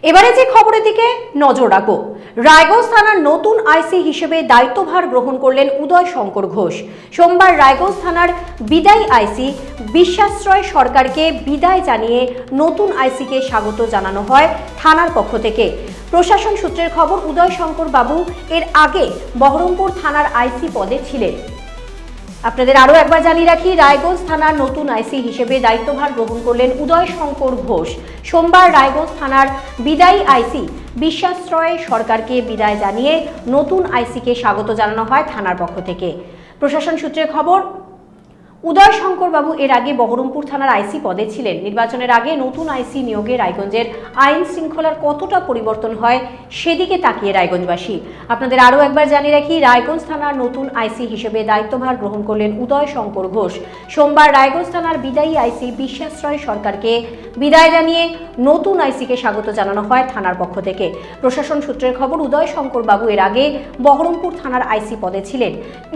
এবারে যে খবরের দিকে নজর রাখবো, রায়গঞ্জ থানার নতুন আইসি হিসেবে দায়িত্বভার গ্রহণ করলেন উদয় শঙ্কর ঘোষ। সোমবার রায়গঞ্জ থানার বিদায়ী আইসি বিশ্বাশ্রয় সরকারকে বিদায় জানিয়ে নতুন আইসিকে স্বাগত জানানো হয় থানার পক্ষ থেকে। প্রশাসন সূত্রের খবর, উদয় শঙ্কর বাবু এর আগে বহরমপুর থানার আইসি পদে ছিলেন। আপনাদের আরো একবার জানিয়ে রাখি, রায়গঞ্জ থানার নতুন আইসি হিসেবে দায়িত্বভার গ্রহণ করলেন উদয় শঙ্কর ঘোষ। সোমবার রায়গঞ্জ থানার বিদায়ী আইসি বিশ্বাশ্রয় সরকারকে বিদায় জানিয়ে নতুন আইসিকে স্বাগত জানানো হয় থানার পক্ষ থেকে। প্রশাসন সূত্রের খবর, উদয় শঙ্কর বাবু এর আগে বহরমপুর থানার আইসি পদে ছিলেন। নির্বাচনের আগে নতুন আইসি নিয়োগে রায়গঞ্জের আইন শৃঙ্খলার কতটা পরিবর্তন হয় সেদিকে তাকিয়ে রায়গঞ্জবাসী। আপনাদের আরও একবার জানিয়ে রাখি, রায়গঞ্জ থানার নতুন আইসি হিসেবে দায়িত্বভার গ্রহণ করলেন উদয় শঙ্কর ঘোষ। সোমবার রায়গঞ্জ থানার বিদায়ী আইসি বিশ্বাশ্রয় সরকারকে বিদায় জানিয়ে নতুন আইসিকে স্বাগত জানানো হয় থানার পক্ষ থেকে। প্রশাসন সূত্রের খবর, উদয় শঙ্কর বাবু এর আগে বহরমপুর থানার আইসি পদে ছিলেন।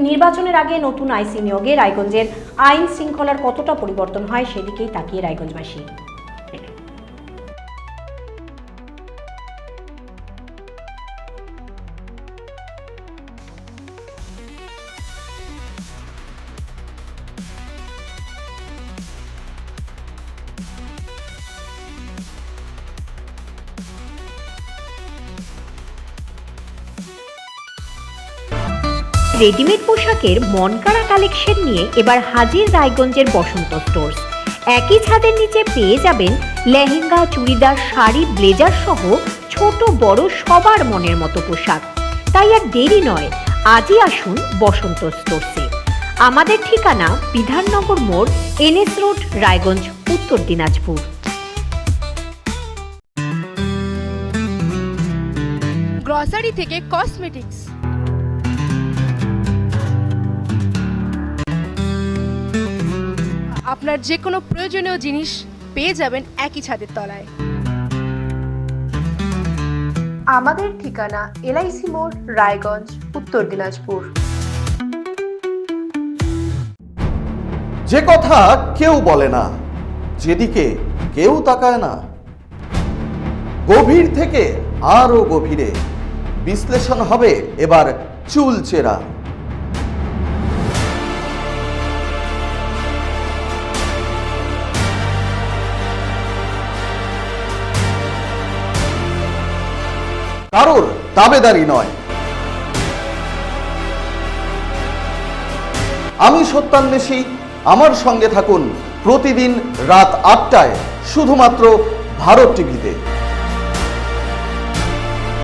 নির্বাচনের আগে নতুন আইসি নিয়োগে রায়গঞ্জের আইন শৃঙ্খলার কতটা পরিবর্তন হয় সেদিকেই তাকিয়ে রায়গঞ্জবাসী। রেডিমেড পোশাকের মনকাড়া কালেকশন নিয়ে এবার হাজির রায়গঞ্জের বসন্ত স্টোর্স। একই ছাদের নিচে পেয়ে যাবেন লেহেঙ্গা, চুড়িদার, শাড়ি, ব্লেজার সহ ছোট বড় সবার মনের মতো পোশাক। তাই আর দেরি নয়, আজই আসুন বসন্ত স্টোর্সে। আমাদের ঠিকানা বিধাননগর মোড়, NS রোড, রায়গঞ্জ, উত্তর দিনাজপুর। গ্রসারি থেকে কসমেটিক্স, আপনার যে কোনো প্রয়োজনীয় জিনিস পেয়ে যাবেন একই ছাদের তলায়। আমাদের ঠিকানা LIC মোড়, রায়গঞ্জ, উত্তর দিনাজপুর। যে কথা কেউ বলে না, যেদিকে কেউ তাকায় না, গভীর থেকে আরো গভীরে বিশ্লেষণ হবে এবার চুলচেরা। কারোর দাবেদারি নয়। আমি সত্যান্বেষী, আমার সঙ্গে থাকুন প্রতিদিন রাত ৮টায় শুধুমাত্র ভারত টিভিতে।